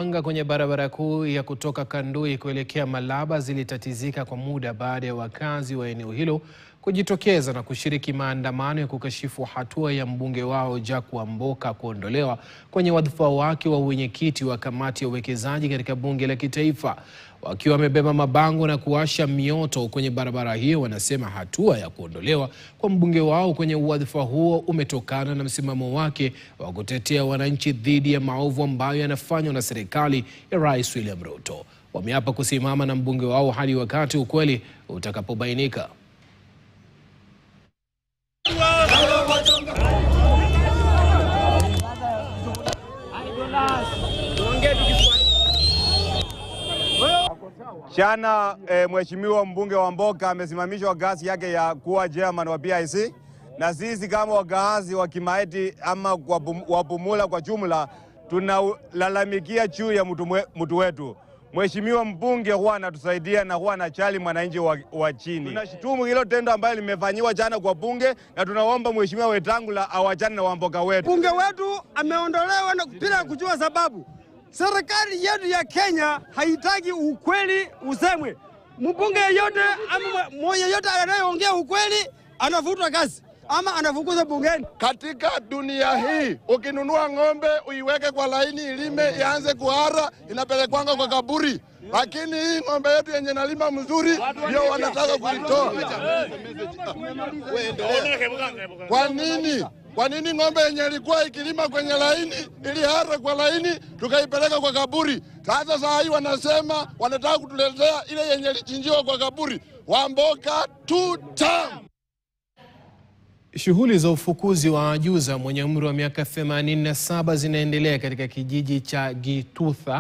Anga kwenye barabara kuu ya kutoka Kandui kuelekea Malaba zilitatizika kwa muda baada ya wakazi wa eneo hilo kujitokeza na kushiriki maandamano ya kukashifu hatua ya mbunge wao Jack Wamboka kuondolewa kwenye wadhifa wake wa uwenyekiti wa kamati ya uwekezaji katika bunge la kitaifa. Wakiwa wamebeba mabango na kuwasha mioto kwenye barabara hiyo, wanasema hatua ya kuondolewa kwa mbunge wao kwenye wadhifa huo umetokana na msimamo wake wa kutetea wananchi dhidi ya maovu ambayo yanafanywa na serikali ya Rais William Ruto. Wameapa kusimama na mbunge wao hadi wakati ukweli utakapobainika. Jana mheshimiwa mbunge Wamboka amesimamishwa kazi yake ya kuwa chairman wa PIC, na sisi kama wakaazi wa Kimaeti ama Wabumula kwa jumla tunalalamikia juu ya mtu wetu. Mheshimiwa mbunge huwa anatusaidia na huwa anajali mwananchi wa chini. Tunashitumu hilo tendo ambalo limefanywa jana kwa bunge, na tunaomba mheshimiwa Wetangula awachane na Wamboka wetu. Bunge wetu ameondolewa bila kujua sababu. Serikali yetu ya Kenya haitaki ukweli usemwe. Mbunge yeyote ama mmoja yeyote anayeongea ukweli anafutwa kazi ama anafukuzwa bungeni. Katika dunia hii ukinunua ng'ombe uiweke kwa laini ilime ianze kuhara, inapelekwanga kwa kaburi. Lakini hii ng'ombe yetu yenye nalima mzuri ndio wanataka kuitoa. Kwa nini ng'ombe yenye ilikuwa ikilima kwenye laini ilihara kwa laini tukaipeleka kwa kaburi? Sasa saa hii wanasema wanataka kutuletea ile yenye ilichinjiwa kwa kaburi. Wamboka tutam. Shughuli za ufukuzi wa ajuza mwenye umri wa miaka 87 zinaendelea katika kijiji cha Gitutha